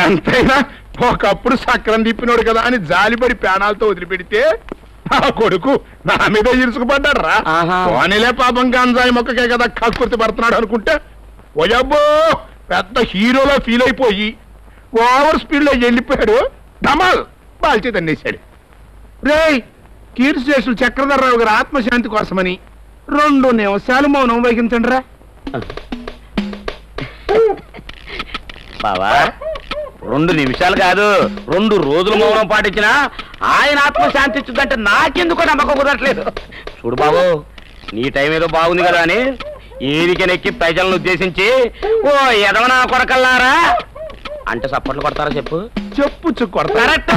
ఎంతైనా ఒకప్పుడు సక్రం తిప్పినోడు కదా అని జాలిపడి ప్రాణాలతో వదిలిపెడితే ఆ కొడుకు నా మీద ఇరుసుకుపడ్డాడు రా. పోనీలే పాపం గంజాయి మొక్కకే కదా కక్కుర్తి పడుతున్నాడు అనుకుంటే ఓయబ్బో పెద్ద హీరోలో ఫీల్ అయిపోయి ఓవర్ స్పీడ్ లో వెళ్ళిపోయాడు. ధమాల్ బాల్చి తన్నేశాడు. రేయ్ కీర్తి శేషులు చక్రధరరావు గారి ఆత్మశాంతి కోసమని 2 నిమిషాలు మౌనం వహించండి రా. బావా 2 నిమిషాలు కాదు 2 రోజులు మౌనం పాటించినా ఆయన ఆత్మశాంతి ఇచ్చుదంటే నాకెందుకో నమ్మకం కుదరట్లేదు. చూడు బాబు నీ టైం ఏదో బాగుంది కదా అని ఏరికెనెక్కి ప్రజలను ఉద్దేశించి ఓ ఎదవనా కొరకల్లారా అంటే సప్పట్లు కొడతారా చెప్పు కరెక్ట్.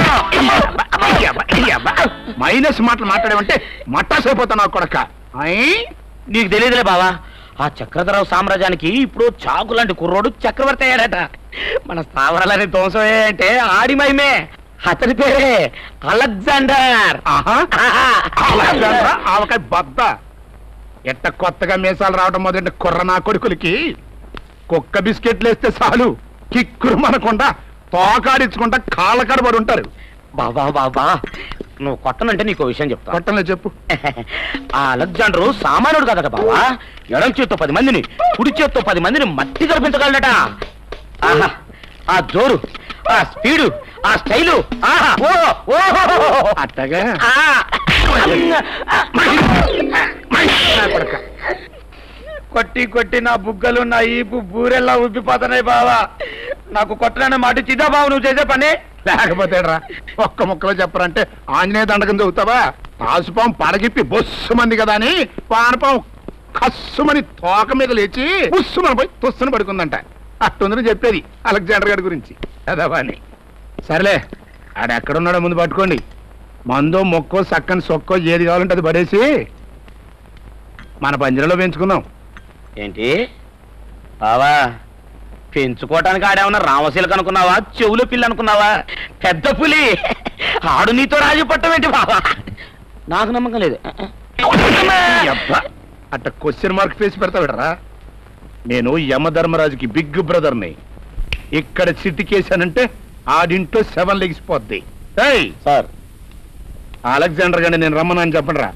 మైనస్ మాటలు మాట్లాడేవంటే మట్టాసైపోతా నా కొడక. నీకు తెలియదులే బావా ఆ చక్రధరరావు సామ్రాజ్యానికి ఇప్పుడు చాకు లాంటి కుర్రోడు చక్రవర్తి అయ్యాడట. మన స్థావరాలని ధ్వంసం అంటే ఆడి మహిమే. అతని పేరే అలెగ్జాండర్. ఆవకాయ బద్ద ఎట్ట కొత్తగా మీసాలు రావడం మొదటి కుర్ర నా కొడుకులకి కుక్క బిస్కెట్లు వేస్తే చాలు కిక్కురు మనకుండా తోకాడించకుండా కాళ్ళకాడ పడి ఉంటారు. బాబా బాబా నువ్వు కొట్టనంటే నీకు విషయం చెప్తా. కొట్టలే చెప్పు. ఆ అలెగ్జాండరు సామాన్యుడు కదట బావా. ఎడం చేత్తో 10 మందిని కుడి చేత్తో 10 మందిని మట్టి కల్పించగలడట. ఆహా ఆ జోరు ఆ స్పీడు ఆ స్టైలు అట్టగా కొట్టి కొట్టి నా బుగ్గలు నా ఈపు బూరెల్లా ఉబ్బిపోతున్నాయి బావా. నాకు కొట్టనన్న మాట చిదా బావు నువ్వు చేసే పని. లేకపోతే రా ఒక్క ముక్కలో చెప్పరంటే ఆంజనేయ దండకం చదువుతావా. తాసుపాం పడగిప్పి బొస్సు మంది కదా అని పానపాం కస్సుమని తోక మీద లేచి బుస్సుమని పోయి తుస్సును పడుకుందంట. అట్టుందని చెప్పేది అలెగ్జాండర్ గారి గురించి కదవా అని. సరేలే ఆడెక్కడున్నాడో ముందు పట్టుకోండి. మందో మొక్కో సక్కని సొక్కో ఏది కావాలంటే అది పడేసి మన పంజరంలో పెంచుకుందాం. ఏంటి బావా పెంచుకోవటానికి ఆడేమన్నా రామశీలకు అనుకున్నావా చెవుల పిల్లి అనుకున్నావా? పెద్ద పులి ఆడు నీతో రాజు పట్టం ఏంటి బావా? నాకు నమ్మకం లేదు. అట్ట క్వశ్చన్ మార్క్ ఫేసి పెడతావిడరా. నేను యమధర్మరాజుకి బిగ్ బ్రదర్ని. ఇక్కడ చిట్టికేశానంటే ఆడింట్లో 7 లెగిసిపోద్ది. సార్ అలెగ్జాండర్ గారిని నేను రమ్మనని చెప్పండి రా.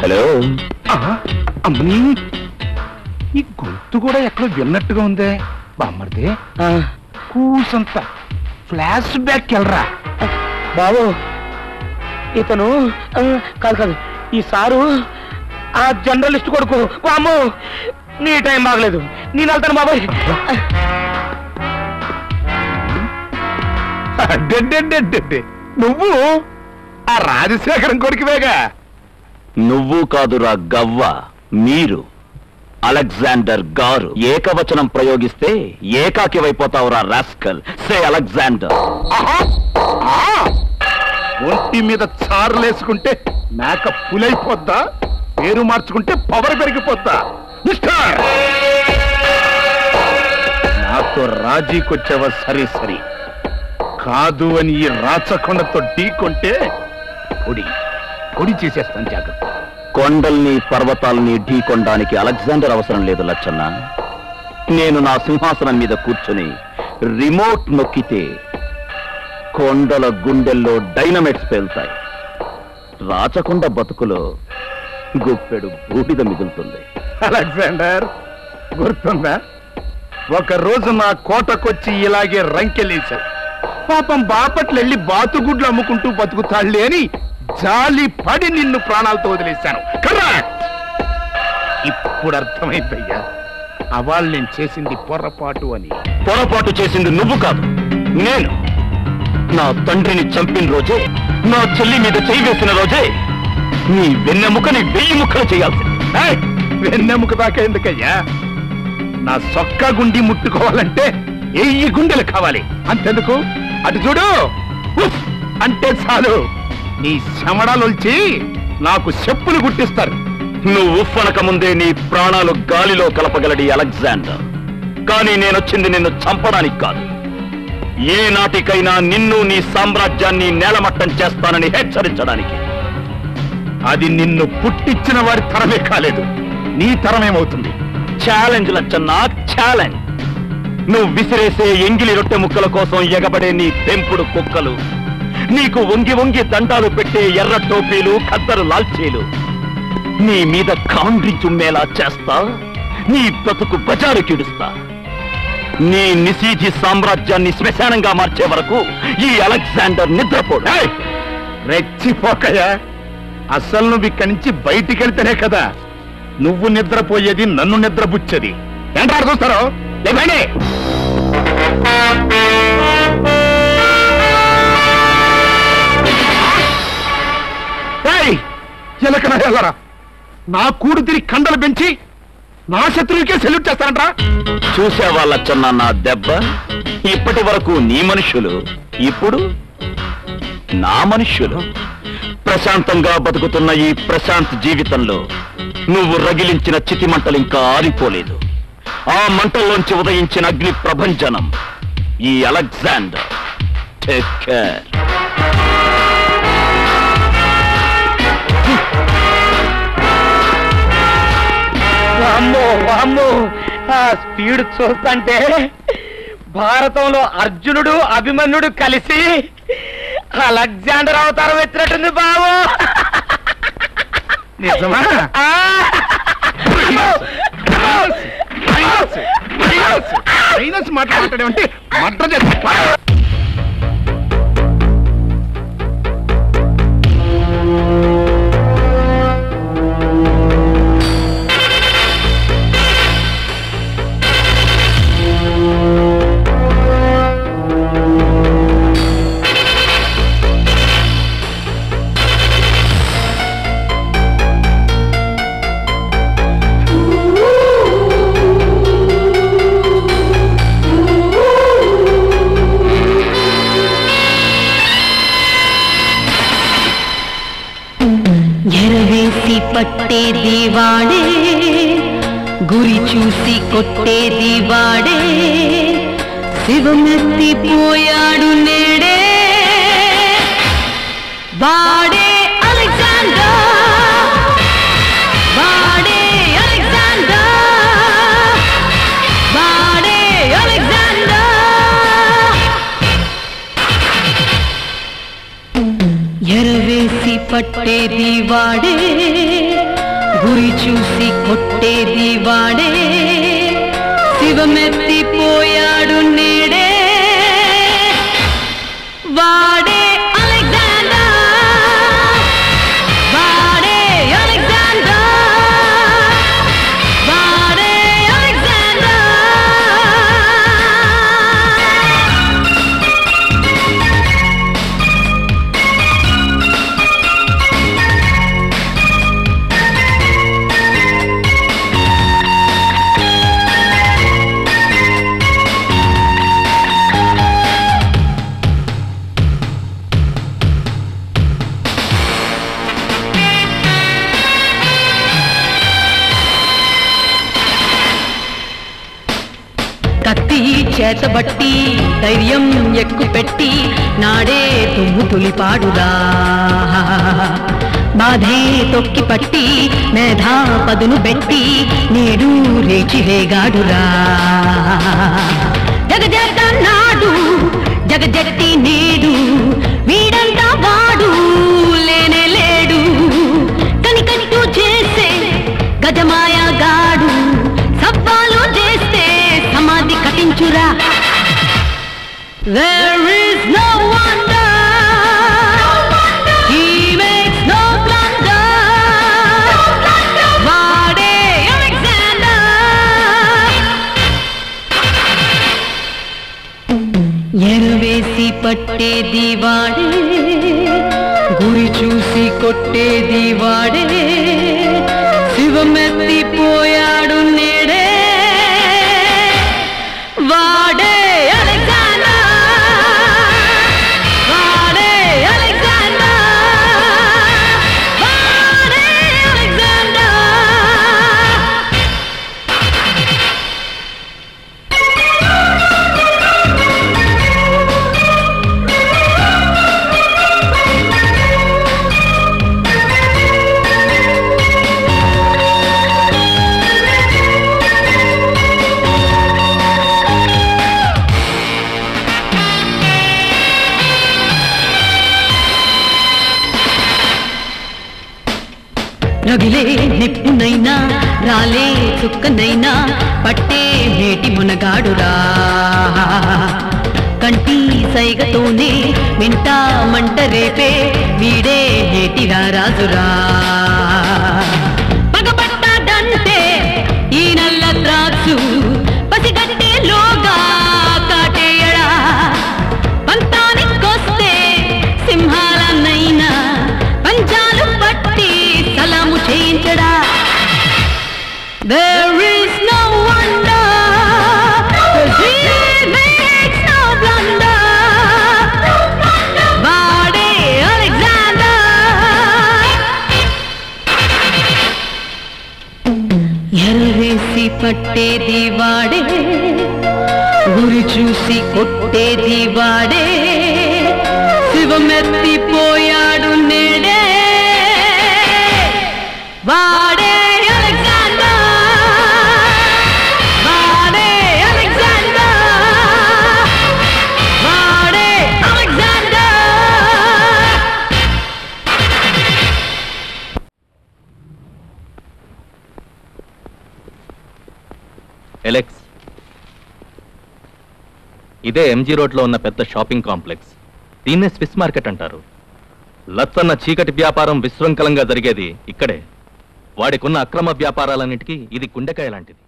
హలో అమ్మని ఈ గొంతు కూడా ఎక్కడో విన్నట్టుగా ఉందే బామ్మర్ది. కూసంత ఫ్లాష్ బ్యాక్ వెళ్ళరా బాబు. ఇతను కాదు కాదు ఈ సారు ఆ జర్నలిస్ట్ కొడుకు. బామ్ము నీ టైం బాగలేదు నేను వెళ్తాను బాబాయ్. నువ్వు ఆ రాజశేఖరం కొడుకువేగా. నువ్వు కాదురా గవ్వ, మీరు అలెగ్జాండర్ గారు. ఏకవచనం ప్రయోగిస్తే ఏకాకి వైపోతావురా రాస్కల్. సే అలెగ్జాండర్. ఒంటి మీద చారులేసుకుంటే మేక పులైపోద్దా, పేరు మార్చుకుంటే పవర్ పెరిగిపోద్దా. మిస్టర్ నాతో రాజీకొచ్చావా? సరే సరే కాదు అని ఈ రాచకొండతో ఢీకొంటే పొడి పొడి చేసేస్తాను. జాగ్రత్త. కొండల్ని పర్వతాల్ని ఢీకొనడానికి అలెగ్జాండర్ అవసరం లేదు లచ్చన్న. నేను నా సింహాసనం మీద కూర్చొని రిమోట్ నొక్కితే కొండల గుండెల్లో డైనమైట్స్ పేలుతాయి. రాచకొండ బతుకులో గుప్పెడు బూడిద మిగులుతుంది. అలెగ్జాండర్ గుర్తుందా? ఒక రోజు నా కోటకొచ్చి ఇలాగే రంకెలేశావు. పాపం బాపట్లు వెళ్ళి బాతుగుడ్లు అమ్ముకుంటూ బతుకుతాళ్లే అని జాలి పడి నిన్ను ప్రాణాలతో వదిలేశాను. కరెక్ట్. ఇప్పుడు అర్థమైందయ్యా అవాళ్ళు నేను చేసింది పొరపాటు అని. పొరపాటు చేసింది నువ్వు కాదు, నేను. నా తండ్రిని చంపిన రోజే, నా చెల్లి మీద చేయి వేసిన రోజే నీ వెన్నెముకని 1000 ముక్కలు చేయాల్సింది. వెన్నెముక దాకా ఎందుకయ్యా? నా సొక్క గుండి ముట్టుకోవాలంటే ఎయ్యి గుండెలు కావాలి. అంతెందుకు అటు చూడు, ఉఫ్ అంటే చాలు నీ శమడాలొల్చి నాకు చెప్పులు గుట్టిస్తారు. నువ్వు ఉఫ్ఫనక ముందే నీ ప్రాణాలు గాలిలో కలపగలడి అలెగ్జాండర్. కానీ నేనొచ్చింది నిన్ను చంపడానికి కాదు, ఏ నాటికైనా నిన్ను నీ సామ్రాజ్యాన్ని నేలమట్టం చేస్తానని హెచ్చరించడానికి. అది నిన్ను పుట్టించిన వారి తరమే కాలేదు, నీ తరమేమవుతుంది. Challenge Lachanna, challenge. నువ్వు విసిరేసే ఎంగిలి రొట్టె ముక్కల కోసం ఎగబడే నీ పెంపుడు కుక్కలు, నీకు వంగి వంగి దండాలు పెట్టే ఎర్ర టోపీలు, ఖద్దరు లాల్చీలు నీ మీద కాండ్రి చుమ్మేలా చేస్తా, నీ బ్రతుకు బజారు కిడుస్తా. నీ నిశీధి సామ్రాజ్యాన్ని శ్మశానంగా మార్చే వరకు ఈ అలెగ్జాండర్ నిద్రపోడు. రెచ్చిపోకయా, అసలు నువ్వు ఇక్కడి నుంచి బయటికెళ్తేనే కదా నువ్వు నిద్రపోయేది, నన్ను నిద్రపుచ్చేది. ఏంటారు చూస్తారో లేదండి. ఎలకనా ఎల్లరా, నా కూడు తిరిగి కండలు పెంచి నా శత్రువుకే సెల్యూట్ చేస్తానంట్రా. చూసావా లచ్చన్న నా దెబ్బ? ఇప్పటి వరకు నీ మనుషులు, ఇప్పుడు నా మనుష్యులు. ప్రశాంతంగా బతుకుతున్న ఈ ప్రశాంత్ జీవితంలో నువ్వు రగిలించిన చితి మంటలు ఇంకా ఆరిపోలేదు. ఆ మంటల్లోంచి ఉదయించిన అగ్ని ప్రభంజనం ఈ అలెగ్జాండర్. Take care. అమ్మో అమ్మో, ఆ స్పీడ్ చూస్తుంటే భారతంలో అర్జునుడు అభిమన్యుడు కలిసి అలెగ్జాండర్ అవతారం ఎత్తినట్టుంది బాబు. నిజమా? మాట్లాడేమంటే మట్ర చేస్తా. ఎరవేసి పట్టేది వాడే, గురి చూసి కొట్టేది వాడే, శివమెత్తిపోయాడు నేడే వాడే అలెగ్జాండర్, వాడే అలెగ్జాండర్, వాడే అలెగ్జాండర్. ఎరవేసి పట్టేది వాడే, గురి చూసి కొట్టేది వాడే, శివమెత్తిపోయాడు నేడే వాడే అలెగ్జాండర్, వాడే అలెగ్జాండర్, వాడే అలెగ్జాండర్. కత్తి చేతబట్టి ధైర్యం ఎక్కుపెట్టి నాడే తుమ్ము తులిపాడురా, బాధే తొక్కి పట్టి మేధా పదును పెట్టి నేడు రేచి రేగాడురా. జగజగ నాడు జగజట్టి నేడు వీడంతా వాడు లేనే లేడు, కనికట్టు చేసే గజమాయగాడు, సవ్వాలు చేస్తే సమాధి కటించురా. There is no wonder, he makes no blunder, వాడే అలెగ్జాండర్. ఎరవేసి పట్టేది వాడే, గురి చూసి కొట్టేది వాడే, శివమెత్తిపోయాడు నేడే వాడే ఎవరినైనా పట్టే మేటి మునగాడురా కంటి సైగతోనే మింటా మంట రేపే వీడే నేటిరా రాజురా పగబట్టాడంటే ఈ నల్ల త్రాసు పసిగట్టే లోగా కాటేయడా పంతానికొస్తే సింహాలనైనా పంచాలు పట్టి సలాము చేయించడా There is no wonder, 'cause he makes no blunder. Vade Alexander. ఎర్రేసి పట్టేది వాడే గురి చూసి కొట్టేది వాడే శివమెత్తిపోయాడు నేడే వాడే ఎలెక్స్, ఇదే ఎంజీ రోడ్లో ఉన్న పెద్ద షాపింగ్ కాంప్లెక్స్. దీన్నే స్విస్ మార్కెట్ అంటారు. లచ్చన్న చీకటి వ్యాపారం విశృంఖలంగా జరిగేది ఇక్కడే. వాడికున్న అక్రమ వ్యాపారాలన్నిటికీ ఇది గుండెకాయ లాంటిది.